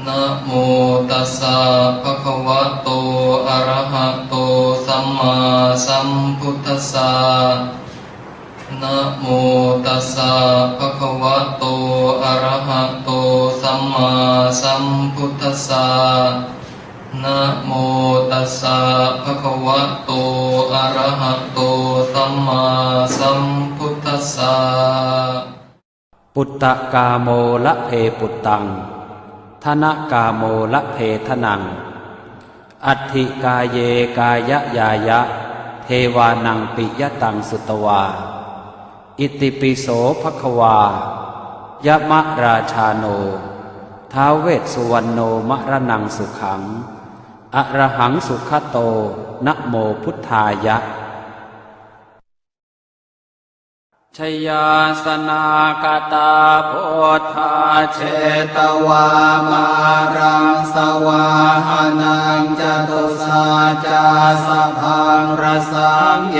นะโมตัสสะภะคะวะโตอะระหะโตสัมมาสัมพุทธัสสะนะโมตัสสะภะคะวะโตอะระหะโตสัมมาสัมพุทธัสสะนะโมตัสสะภะคะวะโตอะระหะโตสัมมาสัมพุทธัสสะปุตตะกาโมละเพปุตตังธนกาโมละเพทนังอัตถิกาเยกายยายะเทวานังปิยตังสุตวาอิติปิโสภควายะมะราชาโนท้าวเวสสุวรรณโนมะระนังสุขังอะระหังสุขโตนะโมพุทธายะชยาสนากตาโพธาเชตวามารังสวาหานังจตุสาจาสพังรสังเย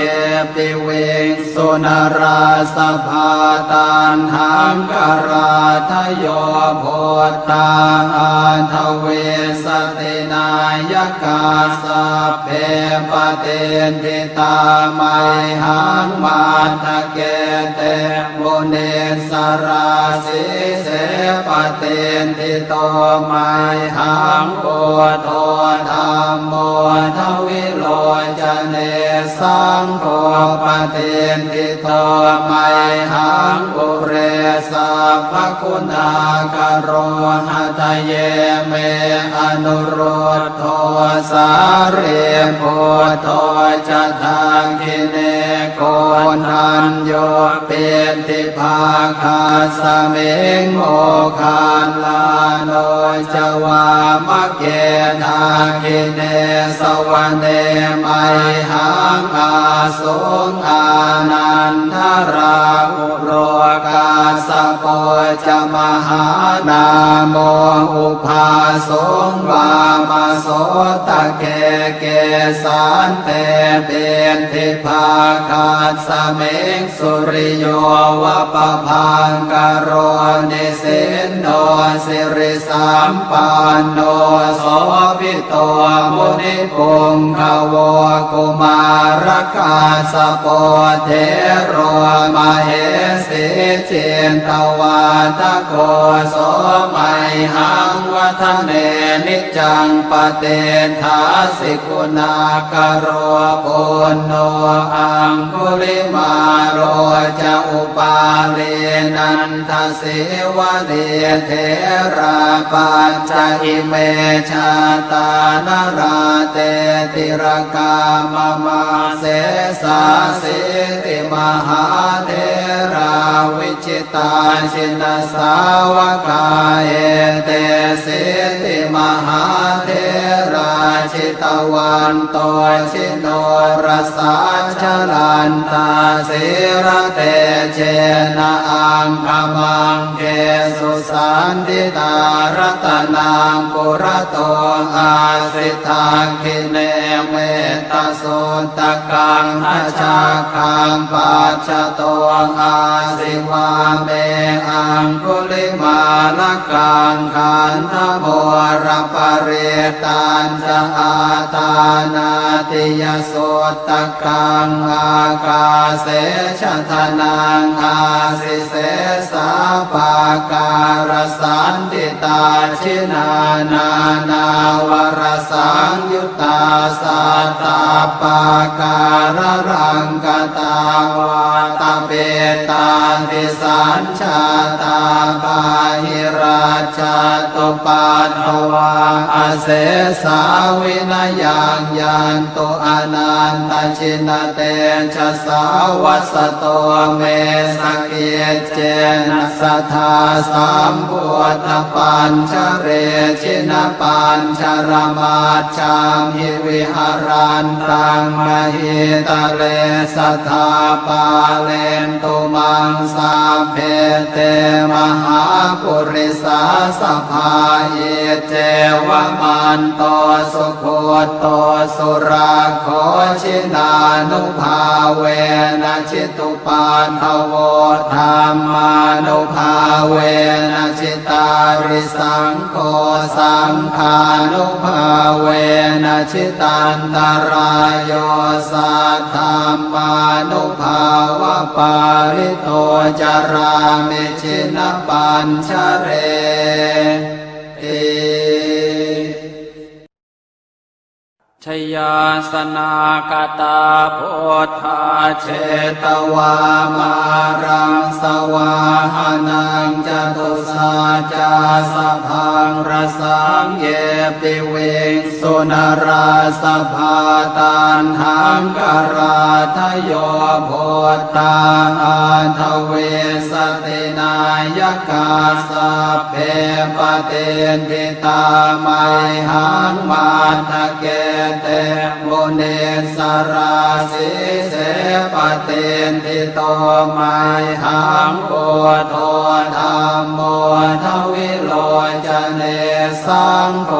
ปิเวงสุนราสภาตันหังกราทโยโพธาอันทเวสตินายกาสัพเพปเตนทิตาไมหังมาทะเกเตมุเนสราสิเสปเตนทิโตไมหังโอโทธัมโมทวิโลจเนสังโฆปเตนทิโตไมหังอุเรสัพพคุณากโรหะทะเยเมอนุโรธโทสาเรโพโทจะทังคิเนโกนันโยเปติภาคาสเมงโมคานลาโนจวามะเกทาคิเนสวะเนไมหังอาสุงอานันทราอุโรกาสโปจะมหานาโมอุภาสุงวามาโสตะเกเกสันเตเปนทิภาคาสเมงสุริโยวะปะพังกโรนิสินโนสิริสัมปันโนโสภิโตมุนิปุงขโวกุมารกาสโปเทโรมเหสิเจนตวาทโกโสไมหังวัฒเนนิจังปเตทาสิกุณากโรปุณโนอังคุลิมาโรจะอุปาเลนันทสิวะเดเทราปัญจอิเมชาตานราเตติรกามมาเสสาสิติมหาเทราวิจิตาชินสาวกาเอเตสิติมหาเทราชิตวันโตชิโนรสาชลันตาสิระเตเจนะอังคมังเกสุสันติตารัตนังปุระโตอาสิทาคิเนเมตโสตกังอาชาคังปัจจโตอาสิวาเมอังคุลิมาลกังขันธโมรปเรตันจะอาตานาติยโสตกังอากาเสชะทนังอาสิเสสาปาการสันติตาชินานานาวรสังยุตตาสัตตาปาการรังกตาวาตเปตาติสัญชาตาปาหิราชาตุปัตถวาอาเสสาวินายังยันตุอนันตชินเตชะสาวัสโตเมสเกเจนะสัทธาสัมพุทธปัญชเรชินปัญชรมาจามหิวิหารันตังมหิตะเลสัทธาปาเลนตุมังสาเพเตมหาปุริสาสภาเยเจวะมันโตสุโข ตโตสุราโคชินานุภาเวนะชิตุปาทโวธรรมานุภาเวนะชิตาริสังโฆสังฆานุภาเวนะชิตันตรายโยสัทธัมมานุภาวะปาริโตจารามิชินปัญชเรติชยาสนากตาโพธาเชตวามารังสวาหานังจตุสาจาสพังรสังเยปิเวงสุนราสภาตันหังกราทโยโพธาอันทเวสตินายกาสัพเพปเตนทิตาไมหังมาทะเกเตมุเนสราสิเสปเตนทิโตไมหังโพโธธัมโมทวิโลจเนสังโฆ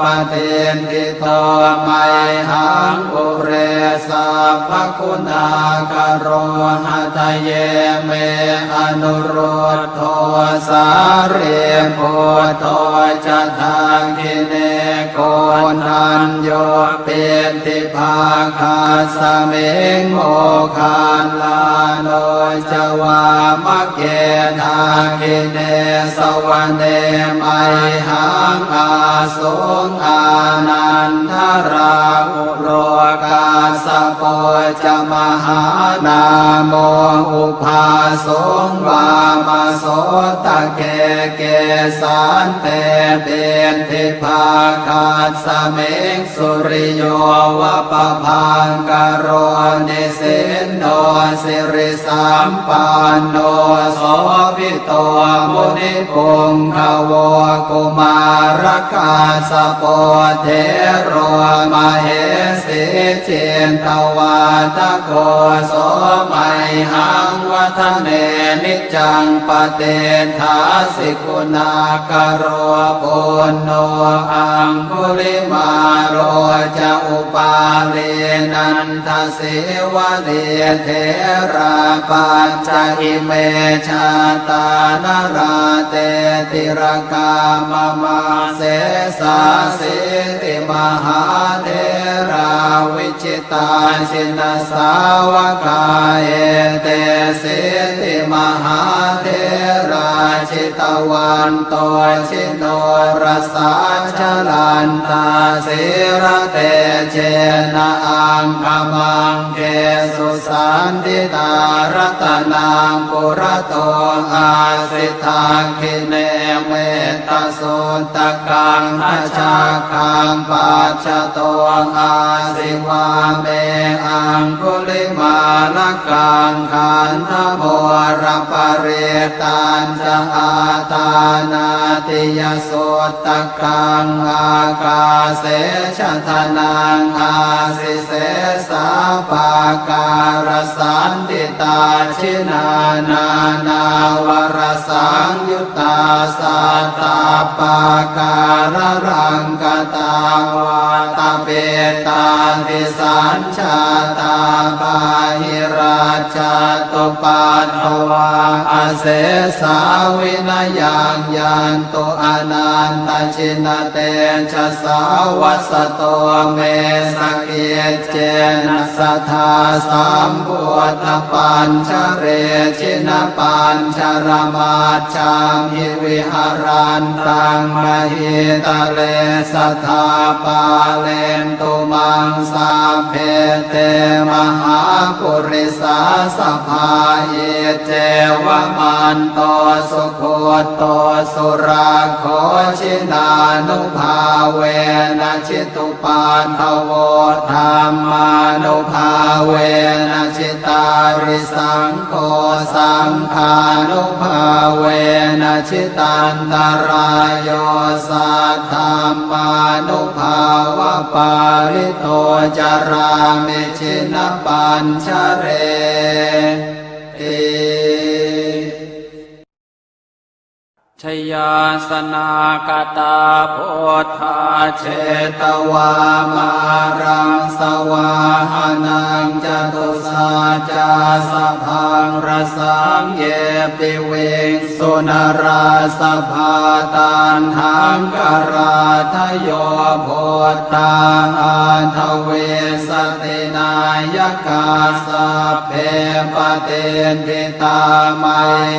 ปเตนทิโตไมหังปุเรสัพพคุณากโรหะทะเยเมอนุโรธโทสาเรโพโธจะทังคิเนโกนันโยเปติภาคาสเมงโมคานลาโนจวามะเกทาคิเนสวะเนไมหังอาสงอานันทราอุโรกาสโปจะมหานาโมอุภาสงวามาโสตะเกเกสันเตเปนทิภาคาสเมงสุริโยวะปะพังกโรนิสินโนสิริสัมปันโนโสภิโตมุนิปุงขโวกุมารกาสโปเทโรมเหสิเจนทวาตโกโสมัยหังวัฒเนนิจังปเตทาสิกุณากโรปุณโนอังคุลิมาโรจะอุปาเลนันทสิวะเลเทราปัญจอิเมชาตานราเตติรกามมาเสสาสิติมหาเทราวิจิตาชินสาวกาเอเตสิติมหาเทราชิตวันโตชิโนรสาชลันตาสิระเตเจนะอังคมังเกสุสันติตารัตนังปุระโตอาสิทาคิเนเมตสุตกังอาชาคังปัจจโตอาสิวาเมอังคุลิมาลกังขันธโมรปเรตันจะอาตานาติยสุตกังอากาเสชะทนังอาสิเสสาปาการสันติตาชินานานาวรสังยุตตาสัตตาปาการรังกตาวาตาเปตาติสัญชาตาปาหิราชาตุปัตถวาอาเสสาวินยังยันตุอนันตชินเตชะสาวัสโตเมสเกเจนะสัทธาสัมพุทธปัญชเรชินปัญชรมาชังหิวิหารันตังมหิตะเลสัทธาปาเลนตุมังสาเพเตมหาปุริสาสภาเยเจวมันโตสุโคโตสุราโคชินานุภาเวนะชิตุปาทโวธรรมานุภาเวนะชิตาริสังโฆสังฆานุภาเวนะชิตันตรายโยสัทธัมมานุภาวะปาริโตจารามิชินปัญชเรติช ชยาสนากตาพุทธาเชตวามารังสวาหานังจตุสาจาสพังรสังเยปิเวงสุนราสภาตันหังกราทโยโพธังอันทเวสตินายกาสัพเพปเตนทิตาไม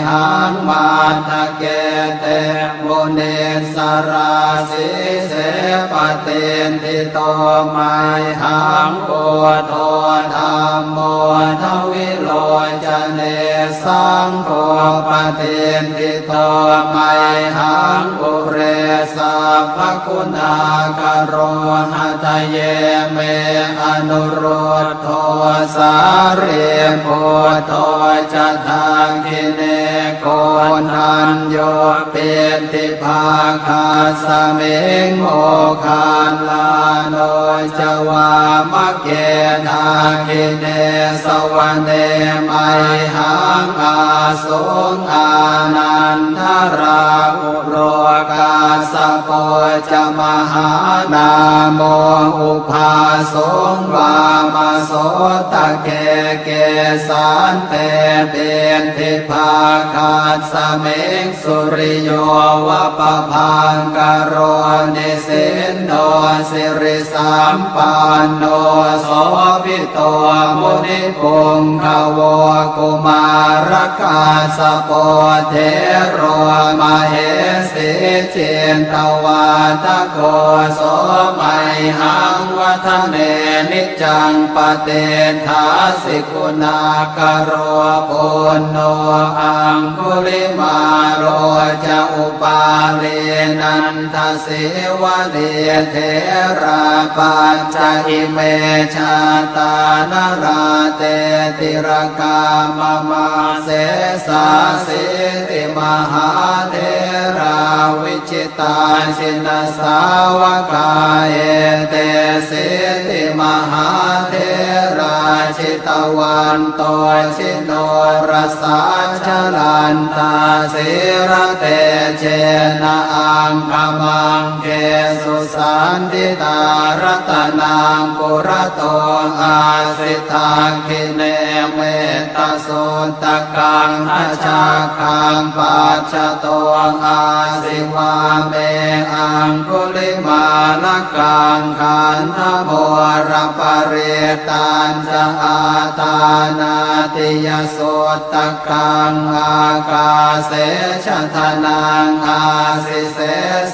หังมาทะเกเตโมเนสราสิเสปเตนทิโตไมหังโกโทธัมโมทวิโลจเนสังโฆปเตนทิโตไมหังปุเรสัพพคุณากโรหะทะเยเมอนุรุตโทสารีพุทโธจะทังคิเนโกนันโยเปติภาคาสเมงโมคานลาโนจวามะเกทาคิเนสวะเนไมหังอาสงอานันทราอุโรกาสโปจะมหานาโมอุภาสงวามาโสตะเกเกสันเตเปนทิภาคาสเมงสุริโยวะปะพังกโรนิสินโนสิริสัมปันโนโสภิโตมุนิปุงขโวกุมารกาสโปเทโรมเหสีเจนตวาทโกโสมัยหังวัฒเนนิจังปเตทาสิกุณากโรปุณโนอังคุลิมาโรจะอุปาเลนันทเสวะเดเทราปัญจอิเมชาตานราเตติรกามมาเสสาสิติมหาเทราวิจิตาชินสาวกาเอเตสิติมหาเทราชิตวันโตชิโนรสาชลันตาสิระเตเจนะอังคมังเกสุสันติตารัตนังปุระโตอาสิทาคิเนเมตโสตกังทัชาคังปัจจโตอาสิวาเมอังคุลิมาลกังขันธโมรปเรตันจะอาตานาติยโสตกังอากาเสชะทนังอาสิเส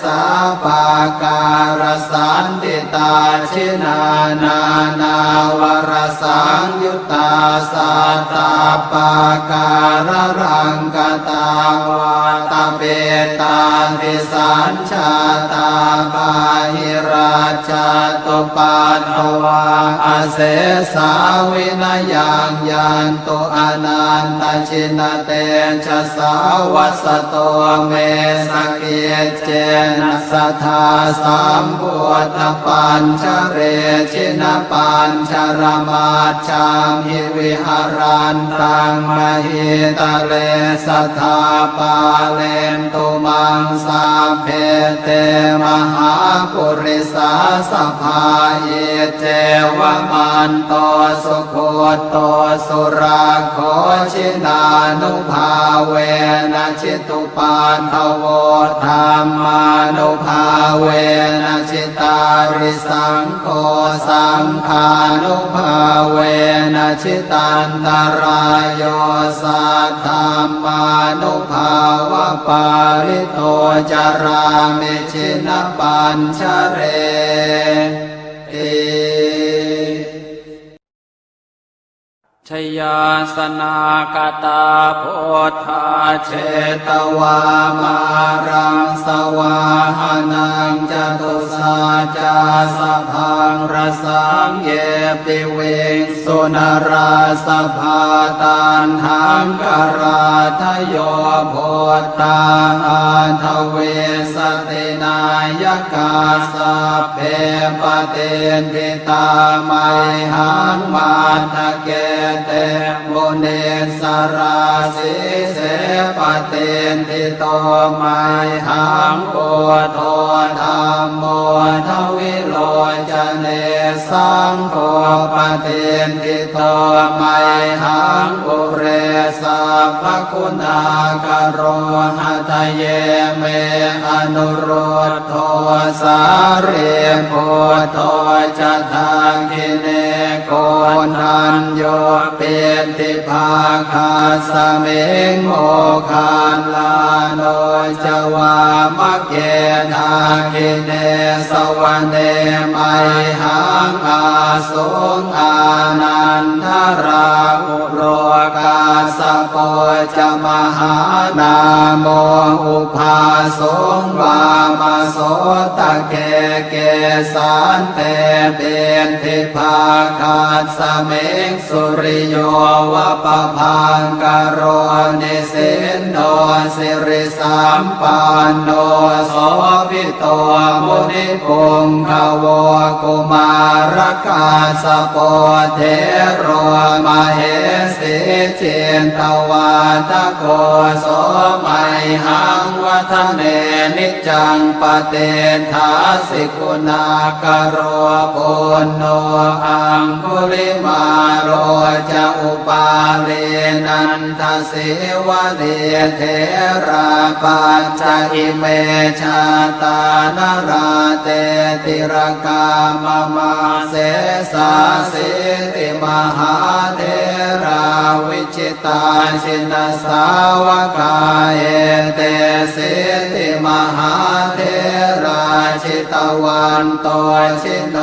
สาปาการสันติตาชินานานาวรสังยุตตาสัตตาปาการรังกตาวาตาเปตาทิสัญชาตาบาหิราชาตุปัตถวาอาเสสาวินายังยันตุอนันตชินเตชะสาวัสโตเมสเกเจนะสัทธาสัมพุทธปัญชเรชินปัญชรมาชามหิวิหารันตังมหิตะเลสัทธาปาเลนตุมังสาเพเตมหาปุริสาสภาเยเจวมันโตสุโคโตสุราโคชินานุภาเวนะชิตุปันทโวธรรมานุภาเวนะชิตาริสังโฆสังฆานุภาเวนะชิตันตรายโยสัทธามานุภาวะปาริโตจารามิชินปัญชเรเอชยาสนากตาพุทธาเชตวามารังสวาหานังจตุสาจาสภา งรสังเยปิเวงสุนราสภาตันหังกราทโยโพธาอันทเวสตินายกาสัพเพปเตนทิตาไมหังมาทะเกเตโมเนสราสิเสปเตนทิโตไมหังโกโทธัมโมทวิโลจเนสังโฆปเตนทิโตไมหังปุเรสัพพคุณากโรหะทะเยเมอนุรุตโทสารีปุตโตจะทาคิเนโกนัญโยเปติภาคาสเมงโมคานลาโนจวามะเกทาคิเนสวะเนไมหังอาสุงอานันทราอุโรกาสโปจะมหานาโมอุภาสงวามโสตะเกเกสันเตเบนทิภาคาสเมงสุริโยวะปะพังกโรนิสินโนสิริสัมปันโนโสภิโตมุนิปุงขโวกุมารกาสโปเทโรมเหสีเจนตวาทโกโสมัยหังวัฒเนนิจังปเตทาสิกุณากโรปุณโนอังคุลิมาโรจะอุปาเลนันทสิวะเดเทราปัญจอิเมชาตานราเตติรกามมาเสสาสิติมหาเทราวิจิตาชินสาวกาเอเตสิติมหาเทราชิตวันโตชิโน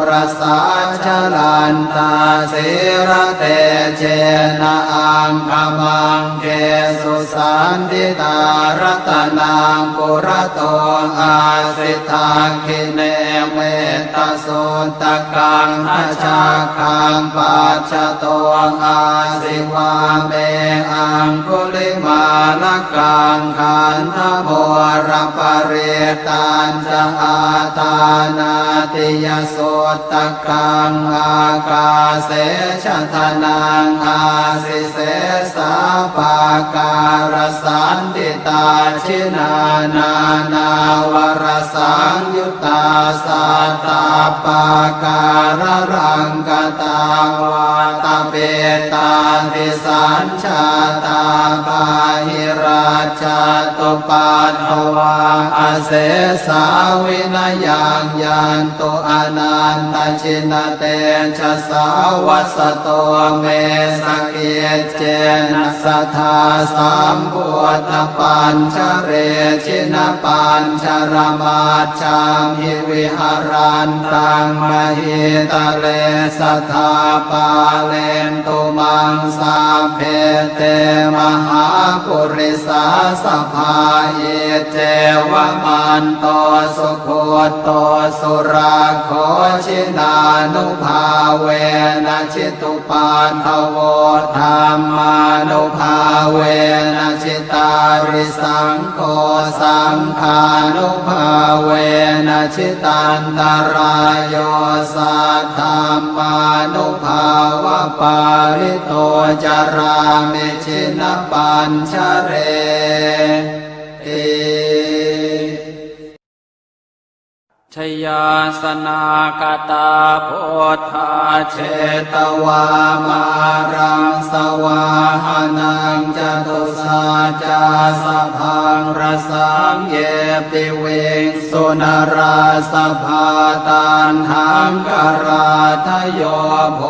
รสาชลันตาสิระเตเจนะอังคมังเกสุสันติตารัตนังปุระโตอาสิทาคิเนเมตโสตกังทัชาคังปัจจโตอาสิวาเมอังคุลิมาลกังขันธโมรปเรตันจะอาตานาติยโสตกังอากาเสชะทนังอาสิเสสาปาการสันติตาชินานานาวรสังยุตตาสัตตาปาการรังกตาวาตาเปตาติสัญชาตาปาหิราชาตุปัตถวาอาเสสาวินายังยันตุอนันตชินเตชะสาวัสโตเมสเกเจนะสัทธาสัมพุทธปัญชเรชินปัญชรมาชามหิวิหารันตังมหิตะเลสัทธาปาเลนตุมังสาเพเตมหาปุริสาสภาเยเจวะมันโตสุโคโตสุราโคชินานุภาเวนะชิตุปันทโวธรรมานุภาเวนะชิตาริสังโฆสังฆานุภาเวนะชิตันตรายโยสัทธามานุภาวะปาริโตจารามิชินปัญชเรติ ชยาสนากตาโพธาเชตวามารังสวาหานังจตุสาจาสพังรสังเยปิเวงสุนราสภาตันหังกราทโยโพ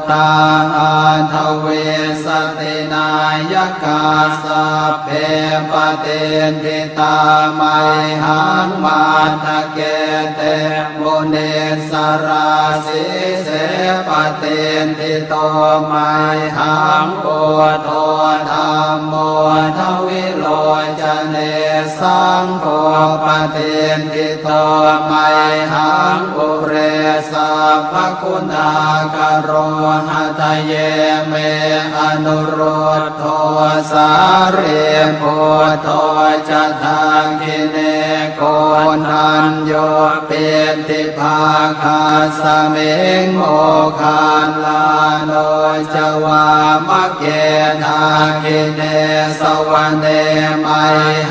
ธาอันทเวสตินายกาสัพเพปเตนทิตาไมหังมาทะเกเตโมเนสราสิเสปเตนทิโตไมหังโกโทธัมโมทวิโลจเน สังโฆปเทนทิโตไมหังปุเรสัพพคุณากโรหะทะเยเมอนุโรธโทสารีปุถโตจะทังคิเนโกนัญโยเปติภาคาสเมงโมคานลาโนจวามะเกนาคิเนสวะเนไม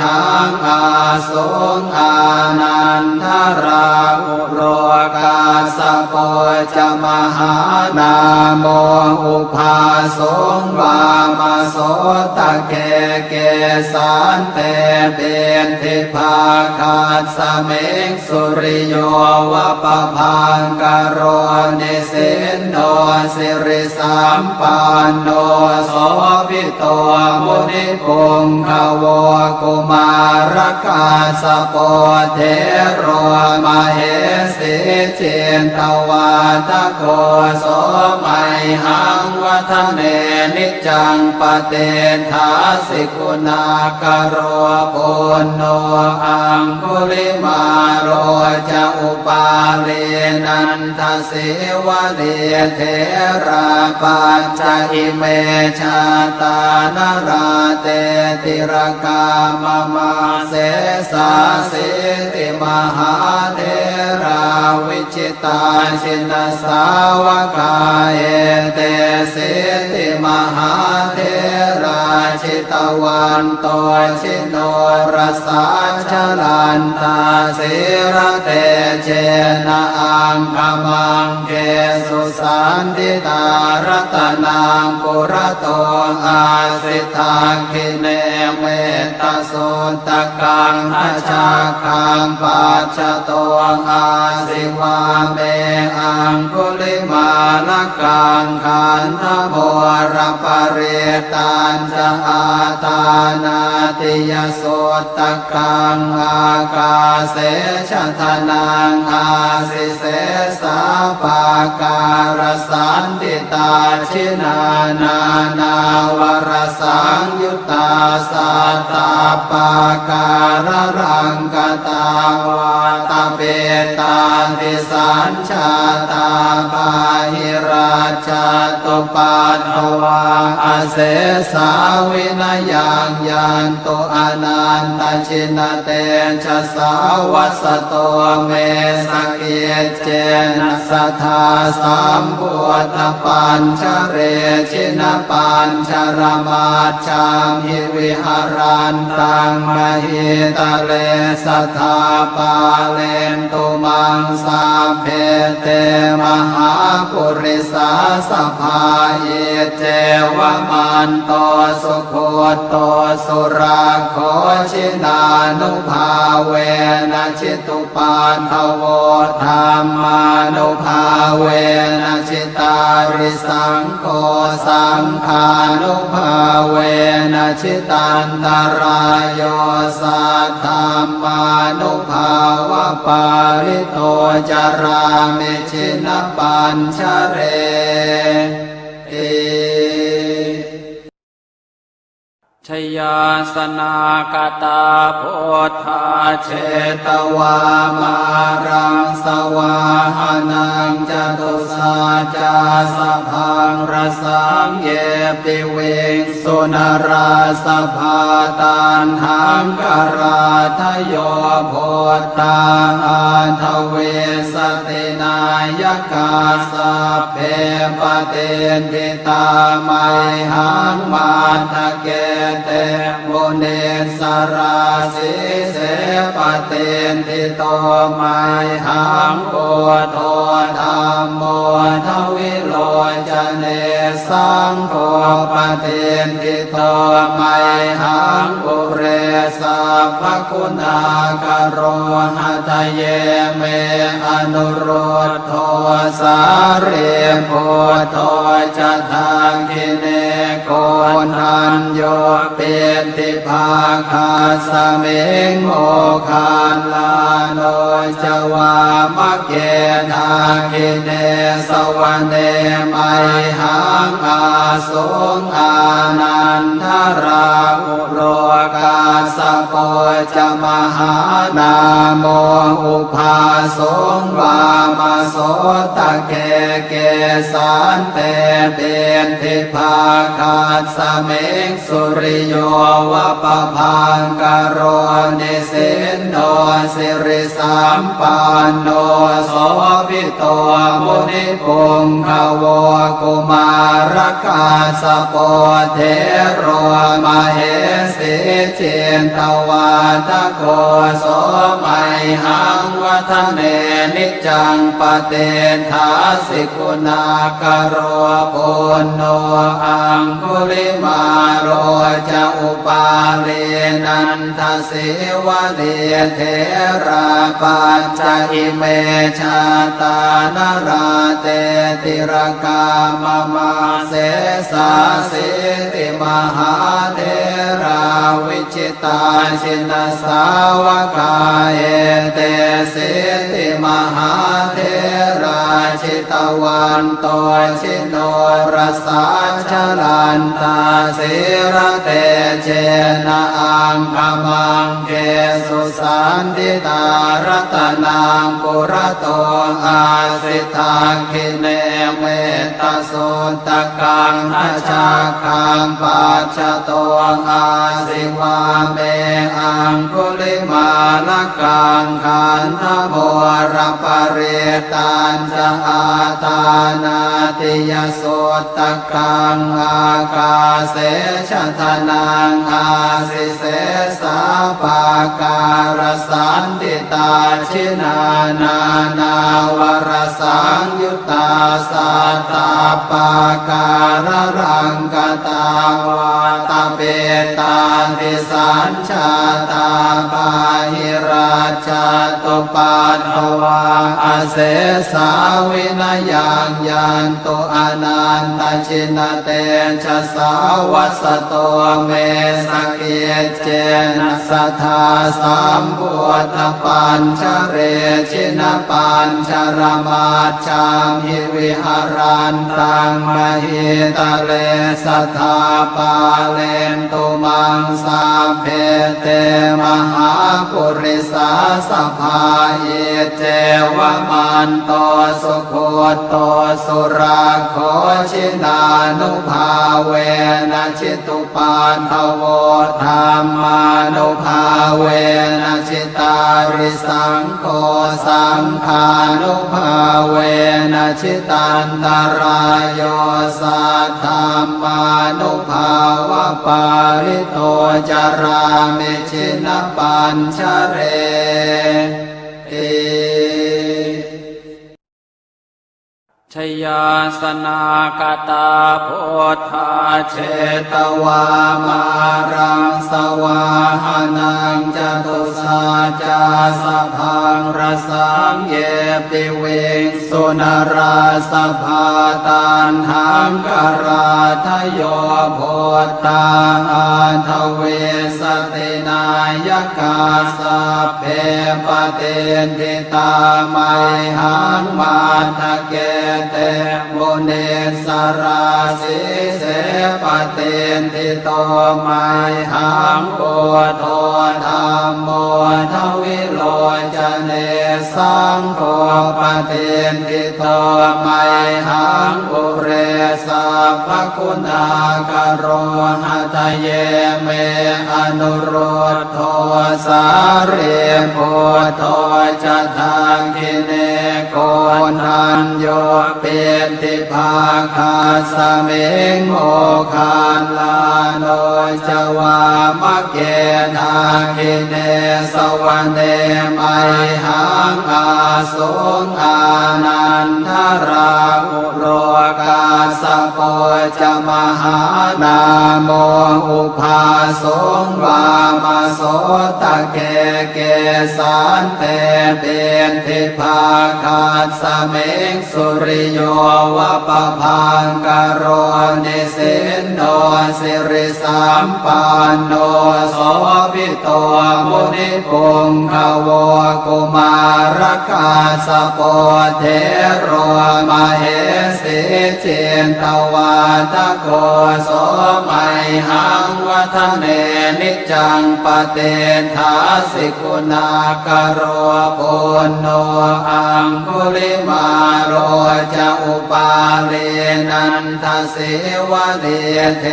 หังอาสุงอานันทราอุโรกาสโปจะมหานาโมอุภาสงวามโสตะเกเกสันเตเปติภาคาสเมงสุริโยวะปะพังกโรนิสินโนสิริสัมปันโนโสภิโตมุนิปุงขโวกุมารกาสโปเทโรมเหสีเจนตวาตะโกโสไมหังวัฒเนนิจังปเตทาสิกุณากโรปุณโนอังคุลิมาโรจะอุปาเลนันทสิวะเลเทราปัญจอิเมชาตานราเตติรกามมาเสสาสิติมหาเทราวิจิตาชินสาวกาเอเตสิติมหาเทราชิตวันโตชิโนรสาชลันตาสิระเตเจนะอังคมังเกสุสันติตารัตนังปุระโตอาสิทาคิเนเมตสุตกังทัชาคังปัจจโตอาสิวาเมอังคุลิมาลกังขันธโมรปเรตันจะอาตานาติยสุตกังอากาเสชะทนังอาสิเสสาปาการสันติตาชินานานาวรสังยุตตาสัตตาปาการรังกตาวาตาเปตาติสัญชาตาปาหิราชาตุปัตถวาอาเสสาวินยังยันโตอนันตชินเตชะสาวัสโตเมสเกเจนะสัทธาสัมพุทธปัญชเรชินปัญชรมาชามหิวิหารันตังมหิตะเลสัทธาปาเลนตุมังสาเพเตมหาปุริสาสภาเยเจวมันโตสุโคโตสุราโคชินานุภาเวนะชิตุปันทโวธรรมานุภาเวนะชิตาริสังโฆสังฆานุภาเวนะชิตันตรายโยสัทธามานุภาวะปาริโตจารามิชินปัญชเรเอชยาสนากตาโพธาเชตวามารังสวาหานังจตุสาจาสพังรสังเยปิเวงสุนราสภาตันหังกราทโยโพธาอันทเวสตินายกาสัพเพปเตนทิตาไมหังมาทะเกเตโมเนสราสิเสปเตนทิโตไมหังโพโทธัมโมทวิโลจเนสังโฆปเตนทิโตไมหังปุเรสัพพคุณากโรหะทะเยเมอนุโรธโทสารีปุถโตจะทังคิเนโกนัญโยเปติภาคาสเมงโมคานลาโนจวามะเกนาคิเนสวะเนไมหั งอาสงอานันทราอุโรกาสโกจะมหานาโมอุปาสงวามโสตะเกเกสันเตเตนทิภาคาสเมกสุริโยวะปะพังกโรนิสินโนสิริสัมปันโนโสภิโตมุนิปุงขโวกุมารคาสโปเทโรมเหสีเจนทวาทโกโสมัยหังวัฒเนนิจังปเตทาสิกุณากโรปุณโนอังคุลิมาโรจะอุปาเลนันทสิวะเลเทราปัญจอิเมชาตานราเตติรกามมาเสสาสิติมหาเทราวิจิตาชินสาวกาเอเตสิติมหาเทราชิตวันโตชิโนรสาชลันตาสิระเตเจนะอังคมังเกสุสันติตารัตนังปุระโตอาสิทาคิเนเมตสุตกังทัชาคังปัจจโตอาสิวาเมอังคุลิมาลกังขันธโมรปเรตันจะอาตานาติยสุตกังอากาเสชะทนังอาสิเสสาปาการสันติตาชินานา นาวรสังยุตตาสัตตาปาการรังกตาวาตาเปตาติสัญชาตาปาหิราชาตุปัตถวาอาเสสาวินยังยันตุอนันตชินเตชะสาวัสโตเมสเกเจนะสัทธาสัมพุทธปัญชเรชินปัญชรมาจามหิวิหารันตังมหิตะเลสัทธาปาเลนตุมังสาเพเตมหาปุริสาสภาเยเจวมันโตสุโคโตสุราโคชินานุภาเวนะชิตุปันทโวธรรมานุภาเวนะชิตาริสังโฆสังฆานุภาเวนะชิตันตรายโยสัทธามานุภาวะปาริโตจารามิชินปัญชเรชยาสนากตาโพธาเชตวามารังสวาหานังจตุสาจาสพังรสังเยปิเวงสุนราสภาตันหังกราทโยโพธาอันทเวสตินายกาสัพเพปเตนทิตาไมหังมาทะเกเตโมเนสราสิเสปเตนทิโตไมหังโกโทธรรมโมทวิโลจเนสังโฆปเตนทิโตไมหังอุเรสัพพคุณากโรหะทะเยเมอนุโรธโทสาเรโพโทจะทังคิเนโกนันโยเปติภาคาสเมงโมคานลาโนจวามะเกนาคิเนสวะเนมัยหังอาสงอานันทราอุโรกาสโปจะ มหานาโมอุปาสงวามาโสตะเกเกสันเตเป็นทิภาคาสเมงสุริโยวะปะพังกโรนิสินโนสิริสัมปันโนโสภิโตมุนิปุงขโวกุมารกาสโปเทโรมเหสีเจนตวาทโกโสมัยหังวัฒเนนิจังปเตถาสิกุณากโรปุณโนอังคุลิมาโรจะอุปาเลนันทสิวะเดเท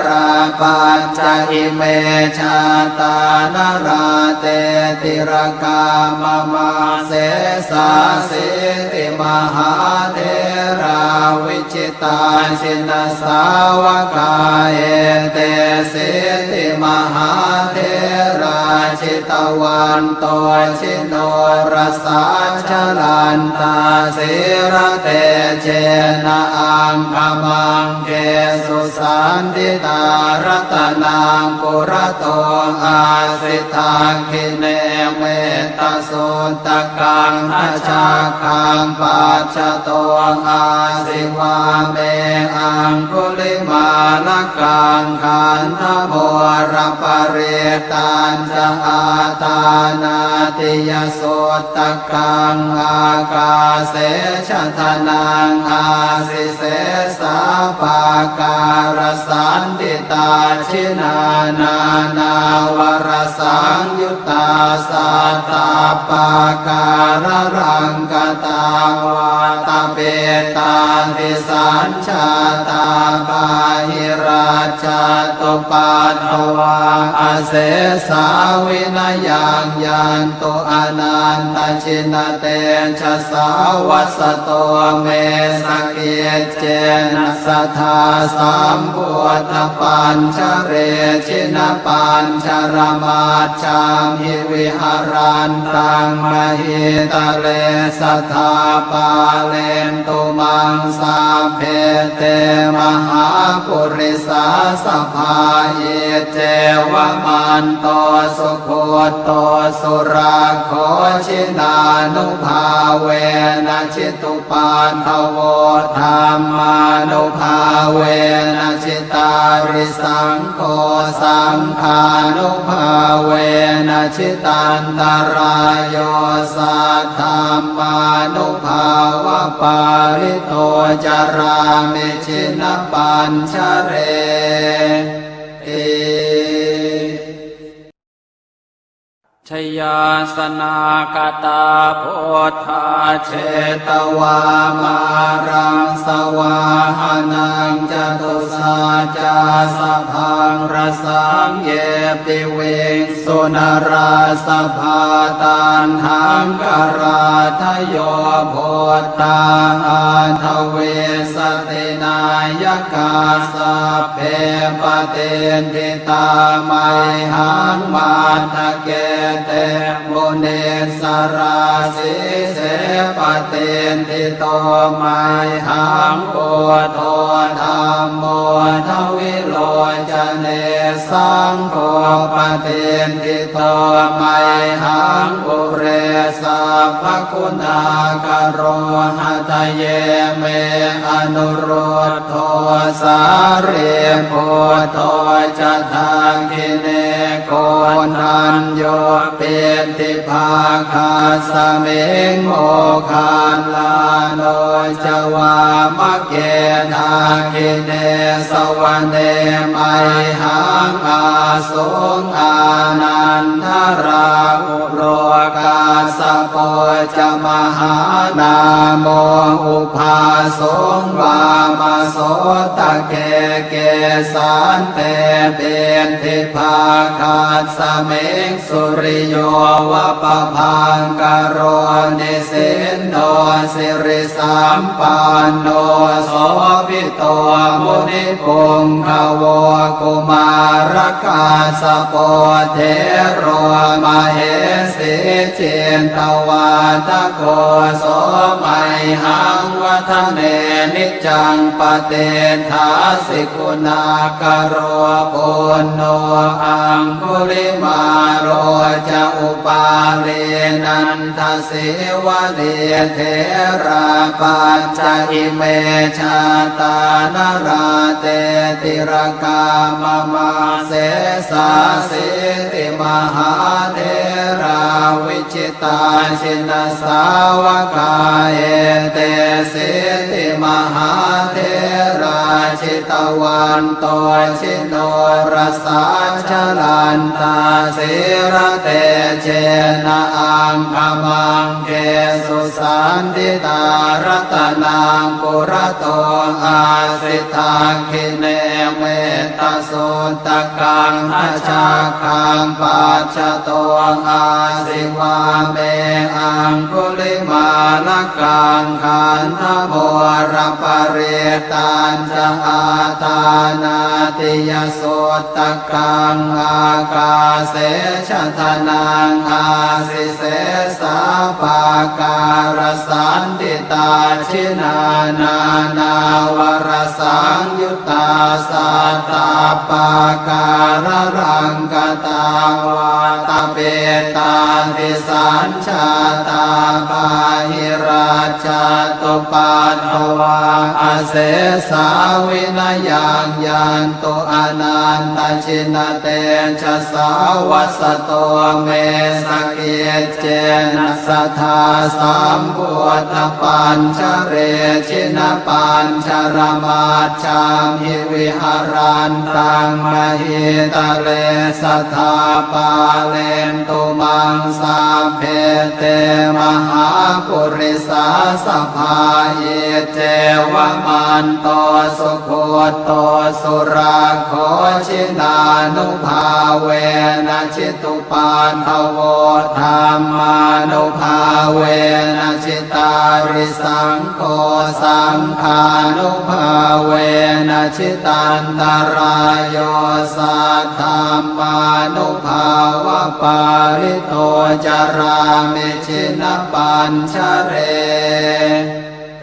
ราปัญจอิเมชาตานราเตติรกามมาเสสาสิติมหาเทราวิจิตาชินสาวกาเอเตสิติมหาเทราชิตวันโตชิโนรสาชลันตาสิระเตเจนะอังคมังเกสุสันติตารัตนังปุระโตอาสิทาคิเนเมตสุตตะกังอาชาคังปัจจโตอาสิวาเมอังคุลิมาลกังขันธโมรปเรตันจะอาตานาติยสุตตะกังอากาเสชะทนังอาสิเสสาปาการสันติตาชินานานาวรสังยุตตาสัตตาปาการรังกตาวาตเปตาติสัญชาตาปาหิราชาตุปัตถวาอาเสสาวินยังยันตุอนันตชินเตชะสาวัสโตเมสเกเจนะสัทธาสัมพุทธปัญชเรชินปัญชรมาจามหิวิหารันตังมหิตะเลสัทธาปาเลนตุมังสาเพเตมหาปุริสาสภาเยเจวมันโตสุโคโตสุราโคชินานุภาเวนะชิตุปันทโวธรรมานุภาเวนะชิตาริสังโฆสังฆานุภาเวนะชิตันตรายโยสัทธัมมานุภาวะปาริโตจารามิชินปัญชเรเอชยาสนากตาโพธาเชตวามารังสวาหานังจตุสาจาสพังรสังเยปิเวงสุนราสภาตันหังกราทโยโพธาอันทเวสตินายกาสัพเพปเตนทิตาไมหังมาทะเกเตโมเนสราสิเสปเตนทิโตไมหังโกโทธรรมโมทวิโลจเนสังโฆปเตนทิโตไมหังอุเรสัพพคุณากโรหะทะเยเมอนุโรธโทสาเรโพโทจะทาคิเนโกนันโยเป็นทิภาคาสเมงโมคานลาโนจวามะเกทาคิเนสวรรเนไมหังอาสงอานันทราอุโลกาสโปจมหานาโมอุปาสงวามาโสตะเกเกสันเตเป็นทิภาคาสเมงสุริโยวะปะพังกโรนิสินโน สิริสัมปันโนโสภิโตมุนิปุงขโวกุมารกาสโปเทโรมเหสีเจนตวาตโกโสมัยหังวัฒเนนิจังปเตทาสิกุณากโรปุณโนอังคุลิมาโรจะอุปาเลนันทสิวะเดเทราปัจจอิเมชาตานราเตติรกามมาเสสาสิติมหาเทราวิจิตาชินสาวกาเอเตสิติมหาเทราชิตวันโตชิโนรสาชลันตาสิระเตเจนะอังคมังเกสุสันติตารัตนังปุระโตอาสิทาคิเนเมตสุตตะกังอาชาคังปัจจโตอาสิวาเมอังคุลิมาลกังขันธโมรปเรตัญจะอาตานาติยสุตตะกังอากาเสชะทนังอาสิเสสาปาการสันติตาชินานานาวรสังยุตตาสัตตาปาการรังกตาวาตเปตาติสัญชาตาปาหิราชาตุปัตถวาอาเสสาวินายังยันตุอนันตชินเตชะสาวัสโตเมสเกเจนะสัทธาสัมพุทธปัญชเรชินปัญชรมาชามหิวิหารันตังมหิตะเลสัทธาปาเลนตุมังสาเพเตมหาปุริสาสภาเยเจวมันโตสุโคโตสุราโคชินานุภาเวนะชิตุปานทโวธรรมานุภาเวนะชิตาริสังโฆสังฆานุภาเวนะชิตันตรายโยสัทธัมมานุภาวะปาริโตจารามิชินปัญชเร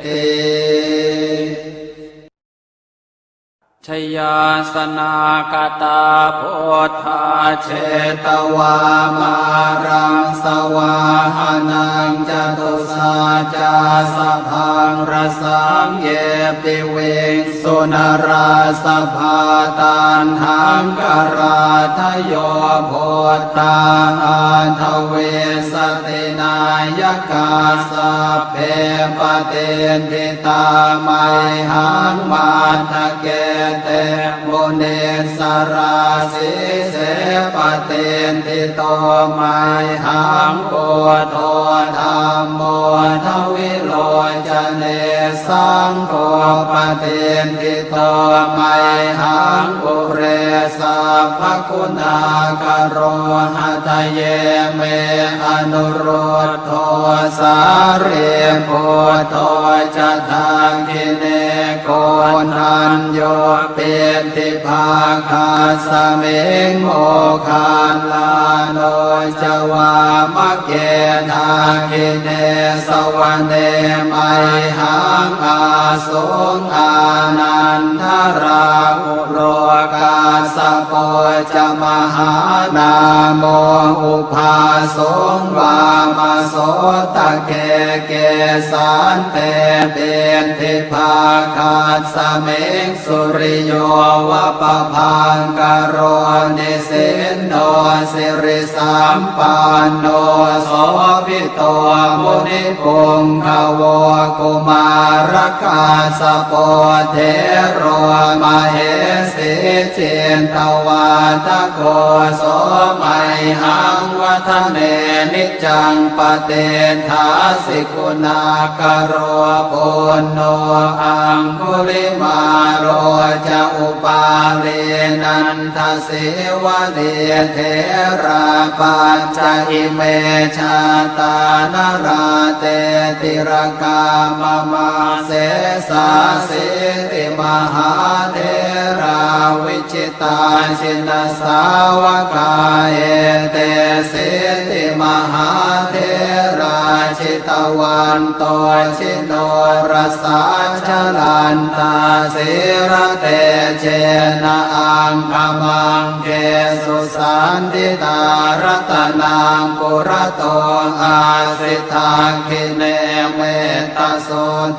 เอชยาสนากตาโพธาเชตวามารังสวาหานังจตุสาจาสพังรสังเยปิเวงสุนราสภาตันหังกราทโยโพธาอันทเวสตินายกาสัพเพปเตนทิตาไมหังมาทะเกเตโมเนสราสิเสปเตนทิโตไมหังโกโทธรรมโมทวิโลจเนสังโฆปเตนทิโตไมหังปุเรสัพพคุณากโรหะทะเยเมอนุโรธโทสาเรโพโทจะทาคิเนโกนันโยเปติภาคาสเมงโมคานลาโนจวามะเกทาคิเนสวะเนมัยหังอาสงอานันทราอุโรกาสโปจะมหานาโมอุภาสงวามาโสตะเกเกสันเตเตนทิภาคาสเมงสุริโยวะปะพังกโรนิสินโนสิริสัมปันโนโสภิโตมุนิปุงขโวกุมารกาสโปเทโรมเหสีเจนตวาตโกโสมัยหังวัฒเนนิจังปเตทาสิกุณากโรปุณโนอังคุลิ ลิมาโรจะอุปาเลนันทเสวะเลเทราปัญจอิเมชาตานราเตติรกามมาเสสาสิติมหาเทราวิจิตาชินสาวกาเอเตสิติมหาเทราชิตวันโตชิโนรสาชลันตาสิรเตเจนะอังคมังเกสุสันติตารัตนังปุระโตอาสิทาคิเนเมตโส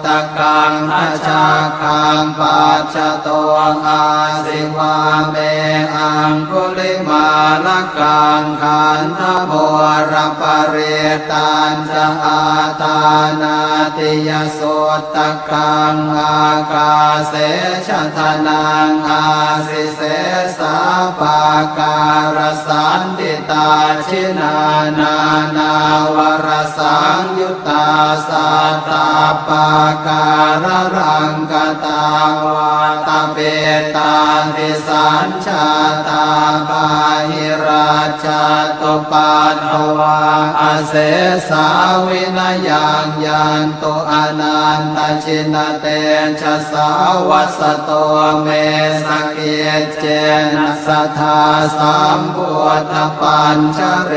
ตกังอาชาคังปัจจโตอาสิวาเมอังคุลิมาลกังขันธโมรปริตันจะอาตานาติยโสตกังอากาเสชะทนังอาสิเสสาปาการสันติตาชินานานาวรสังยุตตาสัตตาปาการรังกตาวาตเปตาติสัญชาตาบาหิราชาตุปัตถวาอาเสสาวินายังยันตุอนันตชินเตชะสาวัสโตเมสเกเจนะสัทธาสัมพุทธปัญชเร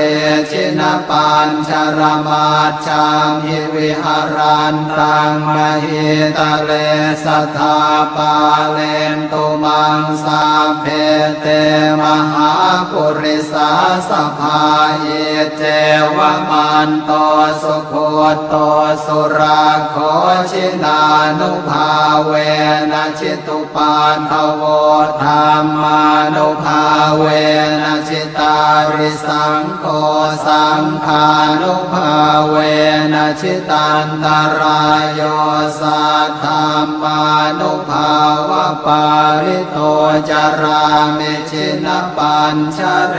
ชินปัญชรมาชังหิวิหารันตังมหิตะเลสัทธาปาเลนตุมังสาเพเตมหาปุริสาสภาเยเจวมันโตสุโคโตสุราโคชินานุภาเวนะชิตุปานทโวธรรมานุภาเวนะชิตาริสังโฆสังฆานุภาเวนะชิตันตรายโยสัทธัมมานุภาวะปาริโตจารามิชินปัญชเร